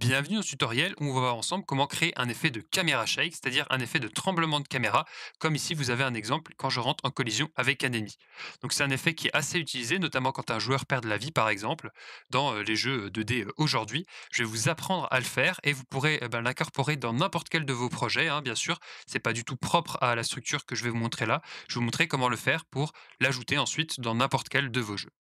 Bienvenue dans ce tutoriel où on va voir ensemble comment créer un effet de caméra shake, c'est-à-dire un effet de tremblement de caméra, comme ici vous avez un exemple quand je rentre en collision avec un ennemi. Donc c'est un effet qui est assez utilisé, notamment quand un joueur perd de la vie par exemple, dans les jeux 2D aujourd'hui. Je vais vous apprendre à le faire et vous pourrez l'incorporer dans n'importe quel de vos projets, hein, bien sûr. C'est pas du tout propre à la structure que je vais vous montrer là. Je vais vous montrer comment le faire pour l'ajouter ensuite dans n'importe quel de vos jeux.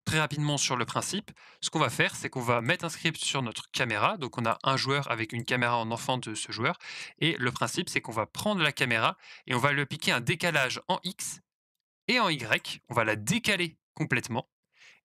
Très rapidement sur le principe, ce qu'on va faire, c'est qu'on va mettre un script sur notre caméra. Donc, on a un joueur avec une caméra en enfant de ce joueur. Et le principe, c'est qu'on va prendre la caméra et on va lui appliquer un décalage en X et en Y. On va la décaler complètement.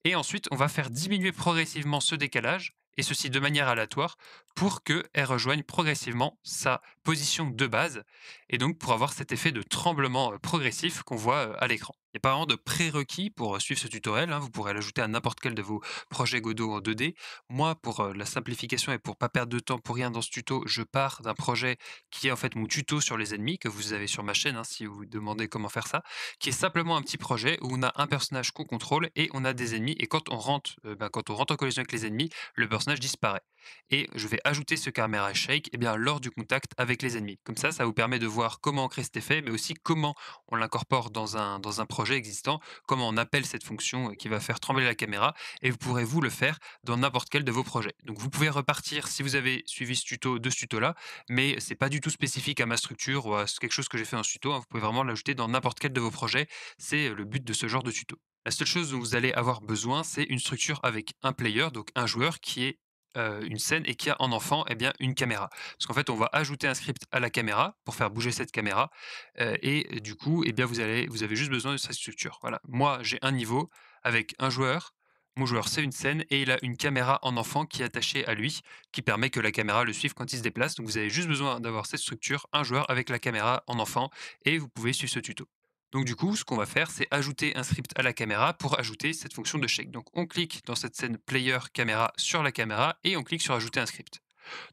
Et ensuite, on va faire diminuer progressivement ce décalage, et ceci de manière aléatoire, pour qu'elle rejoigne progressivement sa position de base, et donc pour avoir cet effet de tremblement progressif qu'on voit à l'écran. Il n'y a pas vraiment de prérequis pour suivre ce tutoriel, hein, vous pourrez l'ajouter à n'importe quel de vos projets Godot en 2D. Moi, pour la simplification et pour pas perdre de temps pour rien dans ce tuto, je pars d'un projet qui est en fait mon tuto sur les ennemis, que vous avez sur ma chaîne, hein, si vous vous demandez comment faire ça, qui est simplement un petit projet où on a un personnage qu'on contrôle et on a des ennemis. Et quand on rentre en collision avec les ennemis, le personnage disparaît. Et je vais ajouter ce camera shake lors du contact avec les ennemis. Comme ça vous permet de voir comment on crée cet effet, mais aussi comment on l'incorpore dans un projet existant, comment on appelle cette fonction qui va faire trembler la caméra. Et vous pourrez vous le faire dans n'importe quel de vos projets. Donc vous pouvez repartir si vous avez suivi ce tuto de ce tuto-là, mais c'est pas du tout spécifique à ma structure ou à quelque chose que j'ai fait dans ce tuto, hein. Vous pouvez vraiment l'ajouter dans n'importe quel de vos projets. C'est le but de ce genre de tuto. La seule chose dont vous allez avoir besoin, c'est une structure avec un player, donc un joueur qui est une scène et qui a en enfant une caméra. Parce qu'en fait, on va ajouter un script à la caméra pour faire bouger cette caméra. Et du coup, vous avez juste besoin de cette structure. Voilà. Moi, j'ai un niveau avec un joueur. Mon joueur, c'est une scène et il a une caméra en enfant qui est attachée à lui, qui permet que la caméra le suive quand il se déplace. Donc vous avez juste besoin d'avoir cette structure, un joueur avec la caméra en enfant, et vous pouvez suivre ce tuto. Donc du coup, ce qu'on va faire, c'est ajouter un script à la caméra pour ajouter cette fonction de shake. Donc on clique dans cette scène player caméra sur la caméra et on clique sur ajouter un script.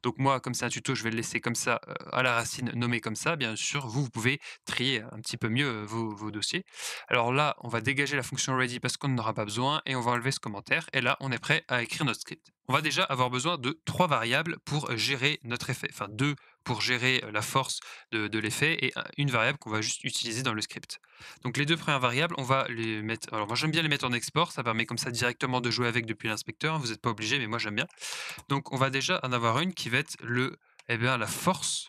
Donc moi, comme c'est un tuto, je vais le laisser comme ça, à la racine, nommé comme ça. Bien sûr, vous pouvez trier un petit peu mieux, vos dossiers. Alors là, on va dégager la fonction ready parce qu'on n'en aura pas besoin et on va enlever ce commentaire et là, on est prêt à écrire notre script. On va déjà avoir besoin de 3 variables pour gérer notre effet. Enfin 2 pour gérer, la force de l'effet et une variable qu'on va juste utiliser dans le script. Donc les 2 premières variables, on va les mettre alors moi j'aime bien les mettre en export, ça permet comme ça directement de jouer avec depuis l'inspecteur, hein. Vous n'êtes pas obligé, mais moi j'aime bien. Donc, on va déjà en avoir une qui va être la force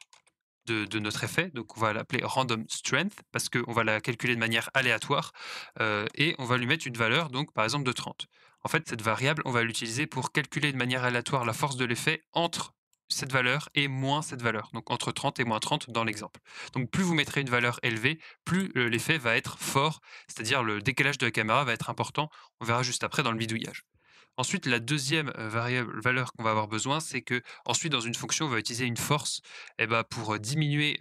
de notre effet. Donc, on va l'appeler random strength parce qu'on va la calculer de manière aléatoire et on va lui mettre une valeur, donc par exemple de 30. En fait, cette variable, on va l'utiliser pour calculer de manière aléatoire la force de l'effet entre cette valeur et moins cette valeur, donc entre 30 et moins 30 dans l'exemple. Donc plus vous mettrez une valeur élevée, plus l'effet va être fort, c'est-à-dire le décalage de la caméra va être important. On verra juste après dans le bidouillage. Ensuite, la deuxième valeur qu'on va avoir besoin, c'est que ensuite dans une fonction, on va utiliser une force pour, diminuer,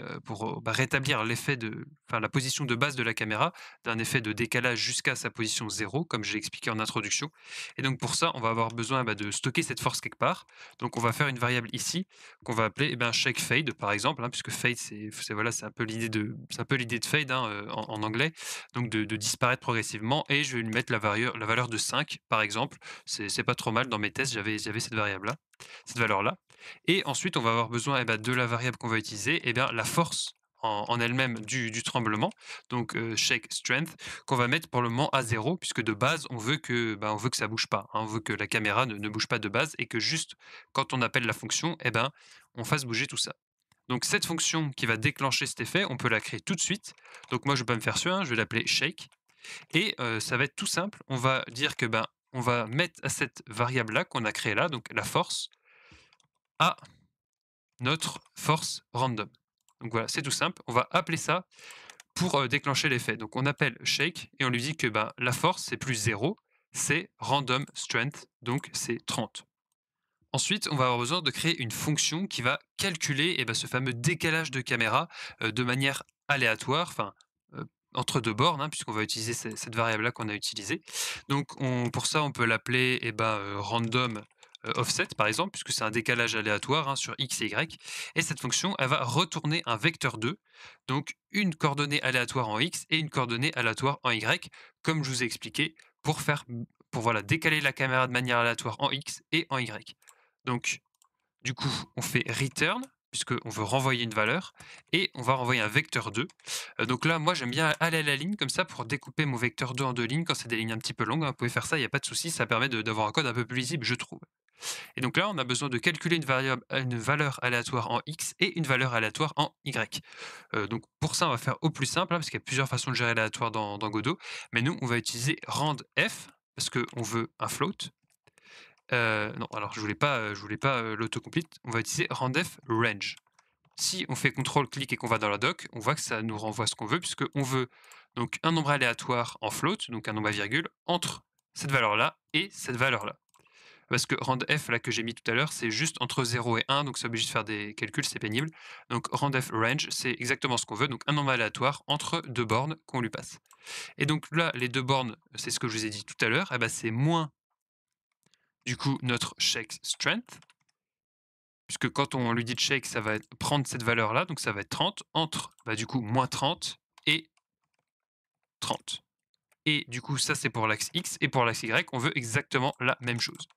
rétablir la position de base de la caméra, d'un effet de décalage jusqu'à sa position 0, comme j'ai expliqué en introduction. Et donc pour ça, on va avoir besoin, de stocker cette force quelque part. Donc on va faire une variable ici qu'on va appeler, shake fade par exemple, hein, puisque fade c'est un peu l'idée de fade, hein, en anglais, donc de disparaître progressivement, et je vais lui mettre la valeur de 5 par exemple. C'est pas trop mal. Dans mes tests, j'avais cette variable-là, cette valeur-là. Et ensuite, on va avoir besoin de la variable qu'on va utiliser, la force en elle-même du tremblement, donc shake strength, qu'on va mettre pour le moment à 0, puisque de base, on veut que ça bouge pas, hein. On veut que la caméra ne bouge pas de base et que juste quand on appelle la fonction, on fasse bouger tout ça. Donc cette fonction qui va déclencher cet effet, on peut la créer tout de suite. Donc moi, je vais pas me faire suer, hein, je vais l'appeler shake et ça va être tout simple. On va dire que, on va mettre à cette variable-là qu'on a créée là, donc la force, à notre force random. Donc voilà, c'est tout simple. On va appeler ça pour, déclencher l'effet. Donc on appelle shake et on lui dit que, la force, c'est plus 0, c'est random strength, donc c'est 30. Ensuite, on va avoir besoin de créer une fonction qui va calculer ce fameux décalage de caméra de manière aléatoire, euh, entre deux bornes, hein, puisqu'on va utiliser cette variable-là qu'on a utilisée. Donc, pour ça, on peut l'appeler random offset, par exemple, puisque c'est un décalage aléatoire, hein, sur x et y. Et cette fonction, elle va retourner un vecteur 2, donc une coordonnée aléatoire en x et une coordonnée aléatoire en y, comme je vous ai expliqué, pour voilà, décaler la caméra de manière aléatoire en x et en y. Donc, Du coup, on fait return, puisqu'on veut renvoyer une valeur, et on va renvoyer un vecteur 2. Donc là, moi, j'aime bien aller à la ligne comme ça pour découper mon vecteur 2 en 2 lignes quand c'est des lignes un petit peu longues, hein. Vous pouvez faire ça, il y a pas de souci, ça permet d'avoir un code un peu plus lisible, je trouve. Et donc là, on a besoin de calculer une valeur aléatoire en X et une valeur aléatoire en Y. Donc pour ça, on va faire au plus simple, hein, parce qu'il y a plusieurs façons de gérer l'aléatoire dans Godot. Mais nous, on va utiliser randf, parce qu'on veut un float. Non, alors je voulais pas l'autocomplete. On va utiliser randf range. Si on fait CTRL-clic et qu'on va dans la doc, on voit que ça nous renvoie ce qu'on veut, puisqu'on veut donc un nombre aléatoire en float, donc un nombre à virgule, entre cette valeur-là et cette valeur-là. Parce que randf, là, que j'ai mis tout à l'heure, c'est juste entre 0 et 1, donc c'est obligé de faire des calculs, c'est pénible. Donc randf range, c'est exactement ce qu'on veut, donc un nombre aléatoire entre deux bornes qu'on lui passe. Et donc là, les deux bornes, c'est ce que je vous ai dit tout à l'heure, eh ben, c'est moins, du coup, notre shake strength, puisque quand on lui dit de shake, ça va prendre cette valeur-là, donc ça va être 30, entre, bah, du coup, moins 30 et 30. Et du coup, ça, c'est pour l'axe X, et pour l'axe Y, on veut exactement la même chose.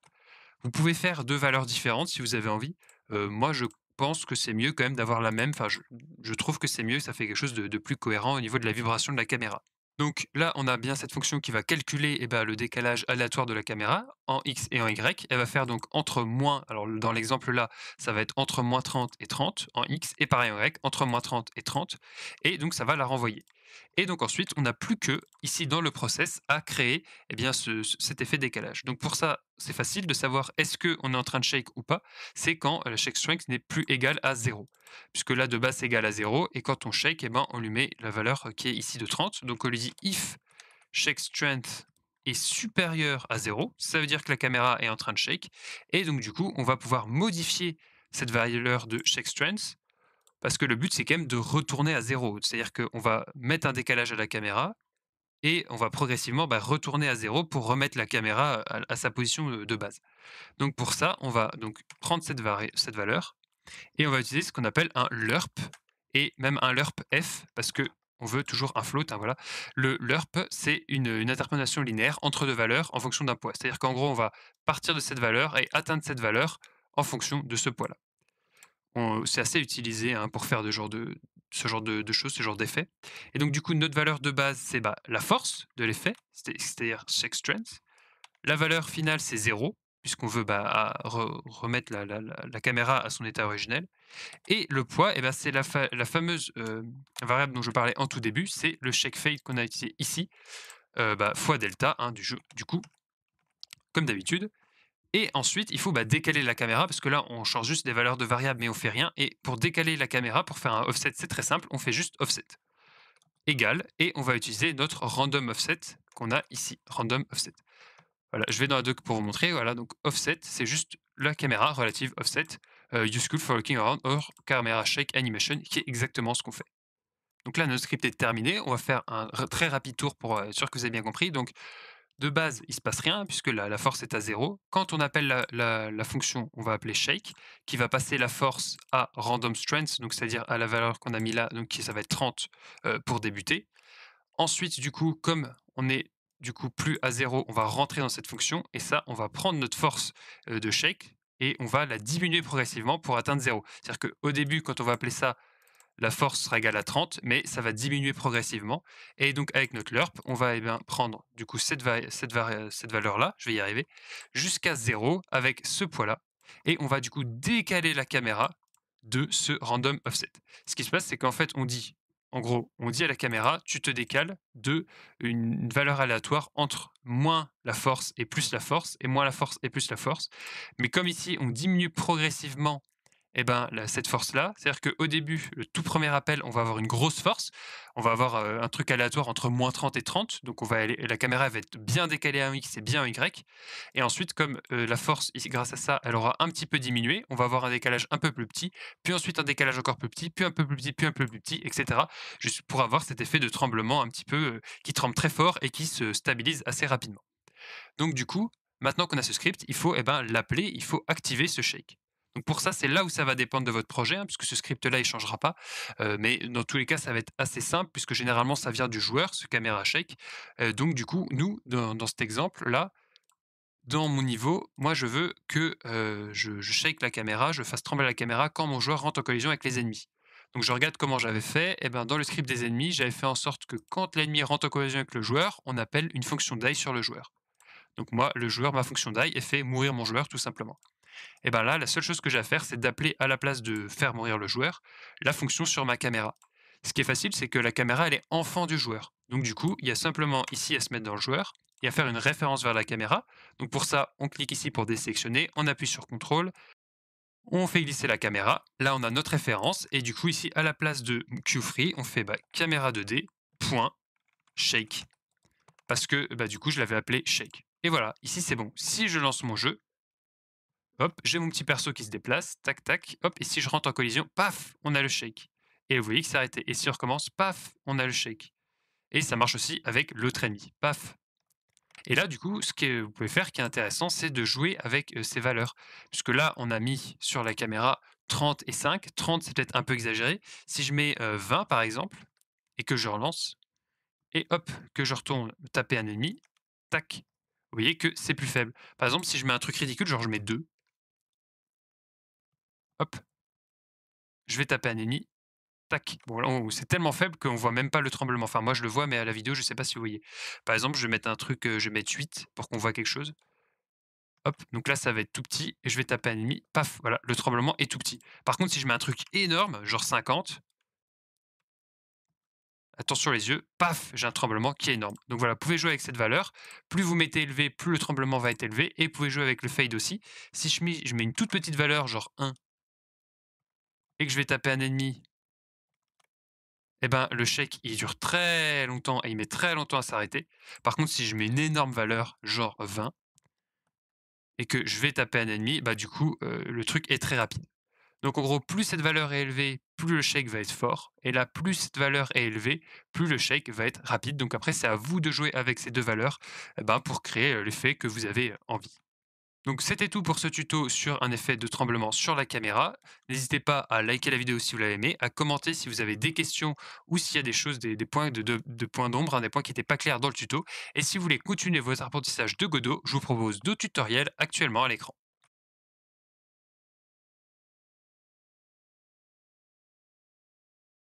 Vous pouvez faire 2 valeurs différentes si vous avez envie. Moi, je pense que c'est mieux quand même d'avoir la même, enfin, je trouve que c'est mieux, ça fait quelque chose de plus cohérent au niveau de la vibration de la caméra. Donc là, on a bien cette fonction qui va calculer, le décalage aléatoire de la caméra en X et en Y. Elle va faire donc entre moins, alors dans l'exemple là, ça va être entre moins 30 et 30 en X, et pareil en Y, entre moins 30 et 30, et donc ça va la renvoyer. Et donc ensuite, on n'a plus que, ici dans le process, à créer cet effet décalage. Donc pour ça, c'est facile de savoir est-ce qu'on est en train de shake ou pas. C'est quand la shake strength n'est plus égale à 0. Puisque là, de base, c'est égal à 0. Et quand on shake, on lui met la valeur qui est ici de 30. Donc on lui dit if shake strength est supérieur à 0, ça veut dire que la caméra est en train de shake. Et donc du coup, on va pouvoir modifier cette valeur de shake strength, parce que le but, c'est quand même de retourner à 0. C'est-à-dire qu'on va mettre un décalage à la caméra et on va progressivement, retourner à 0 pour remettre la caméra à sa position de base. Donc pour ça, on va donc prendre cette valeur et on va utiliser ce qu'on appelle un lerp, et même un lerp f, parce que on veut toujours un float, hein, voilà. Le lerp, c'est une interpolation linéaire entre deux valeurs en fonction d'un poids. C'est-à-dire qu'en gros, on va partir de cette valeur et atteindre cette valeur en fonction de ce poids-là. C'est assez utilisé, hein, pour faire ce genre de choses, ce genre d'effet. Et donc du coup, notre valeur de base, c'est, la force de l'effet, c'est-à-dire check strength. La valeur finale, c'est 0, puisqu'on veut, remettre la caméra à son état originel. Et le poids, c'est la fameuse, variable dont je parlais en tout début, c'est le shake fade qu'on a utilisé ici, fois delta, hein, du coup, comme d'habitude. Et ensuite, il faut, décaler la caméra, parce que là, on change juste des valeurs de variables, mais on fait rien. Et pour décaler la caméra, pour faire un offset, c'est très simple, on fait juste offset égal, et on va utiliser notre random offset qu'on a ici, random offset. Voilà, je vais dans la doc pour vous montrer. Voilà, donc offset, c'est juste la caméra relative offset, useful for looking around or camera shake animation, qui est exactement ce qu'on fait. Donc là, notre script est terminé. On va faire un très rapide tour pour être sûr que vous avez bien compris. Donc, de base, il se passe rien puisque la force est à 0. Quand on appelle la fonction, on va appeler shake, qui va passer la force à random strength, donc c'est-à-dire à la valeur qu'on a mis là, donc ça va être 30 pour débuter. Ensuite, du coup, comme on est du coup plus à 0, on va rentrer dans cette fonction, et ça, on va prendre notre force de shake et on va la diminuer progressivement pour atteindre 0. C'est-à-dire qu'au début, quand on va appeler ça, la force sera égale à 30, mais ça va diminuer progressivement. Et donc, avec notre lerp, on va prendre du coup cette valeur-là, je vais y arriver, jusqu'à 0 avec ce poids-là. Et on va du coup décaler la caméra de ce random offset. Ce qui se passe, c'est qu'en fait, en gros, on dit à la caméra, tu te décales de une valeur aléatoire entre moins la force et plus la force, et moins la force et plus la force. Mais comme ici, on diminue progressivement cette force-là, c'est-à-dire qu'au début, le tout premier appel, on va avoir une grosse force. On va avoir un truc aléatoire entre moins 30 et 30. Donc, la caméra elle va être bien décalée en X et bien en Y. Et ensuite, comme la force, ici, grâce à ça, elle aura un petit peu diminué, on va avoir un décalage un peu plus petit, puis ensuite un décalage encore plus petit, puis un peu plus petit, puis un peu plus petit, etc. Juste pour avoir cet effet de tremblement un petit peu qui tremble très fort et qui se stabilise assez rapidement. Donc du coup, maintenant qu'on a ce script, il faut l'appeler, il faut activer ce shake. Donc pour ça, c'est là où ça va dépendre de votre projet, hein, puisque ce script-là, il ne changera pas. Mais dans tous les cas, ça va être assez simple, puisque généralement, ça vient du joueur, ce caméra shake. Donc du coup, nous, dans cet exemple-là, Dans mon niveau, moi, je veux que, je shake la caméra, je fasse trembler la caméra quand mon joueur rentre en collision avec les ennemis. Donc je regarde comment j'avais fait et ben, dans le script des ennemis, j'avais fait en sorte que quand l'ennemi rentre en collision avec le joueur, on appelle une fonction die sur le joueur. Donc moi, le joueur, ma fonction die, elle fait mourir mon joueur tout simplement. Et ben là, la seule chose que j'ai à faire, c'est d'appeler à la place de faire mourir le joueur, la fonction sur ma caméra. Ce qui est facile, c'est que la caméra, elle est enfant du joueur. Donc du coup, il y a simplement ici à se mettre dans le joueur et à faire une référence vers la caméra. Donc pour ça, on clique ici pour désélectionner, on appuie sur CTRL, on fait glisser la caméra. Là, on a notre référence et du coup, ici, à la place de QFree, on fait caméra 2D, point, shake. Parce que du coup, je l'avais appelé shake. Et voilà, ici c'est bon. Si je lance mon jeu, hop, j'ai mon petit perso qui se déplace, tac, tac, hop, et si je rentre en collision, paf, on a le shake. Et vous voyez que c'est arrêté. Et si on recommence, paf, on a le shake. Et ça marche aussi avec l'autre ennemi, paf. Et là, du coup, ce que vous pouvez faire qui est intéressant, c'est de jouer avec ces valeurs. Puisque là, on a mis sur la caméra 30 et 5. 30, c'est peut-être un peu exagéré. Si je mets 20, par exemple, et que je relance, et hop, que je retourne taper un ennemi, tac, vous voyez que c'est plus faible. Par exemple, si je mets un truc ridicule, genre je mets 2, hop, je vais taper un ennemi, tac. Bon, là, c'est tellement faible qu'on voit même pas le tremblement. Enfin, moi, je le vois, mais à la vidéo, je sais pas si vous voyez. Par exemple, je vais mettre un truc, je vais mettre 8 pour qu'on voit quelque chose. Hop, donc là, ça va être tout petit et je vais taper un ennemi, paf, voilà, le tremblement est tout petit. Par contre, si je mets un truc énorme, genre 50, attention les yeux, paf, j'ai un tremblement qui est énorme. Donc voilà, vous pouvez jouer avec cette valeur. Plus vous mettez élevé, plus le tremblement va être élevé. Et vous pouvez jouer avec le fade aussi. Si je mets une toute petite valeur, genre 1, et que je vais taper un ennemi, eh ben, le shake, il dure très longtemps et il met très longtemps à s'arrêter. Par contre, si je mets une énorme valeur, genre 20, et que je vais taper un ennemi, du coup, le truc est très rapide. Donc en gros, plus cette valeur est élevée, plus le shake va être fort. Et là, plus cette valeur est élevée, plus le shake va être rapide. Donc après, c'est à vous de jouer avec ces deux valeurs pour créer l'effet que vous avez envie. Donc c'était tout pour ce tuto sur un effet de tremblement sur la caméra. N'hésitez pas à liker la vidéo si vous l'avez aimé, à commenter si vous avez des questions ou s'il y a des choses, des points de points d'ombre, des points qui n'étaient pas clairs dans le tuto. Et si vous voulez continuer vos apprentissages de Godot, je vous propose d'autres tutoriels actuellement à l'écran.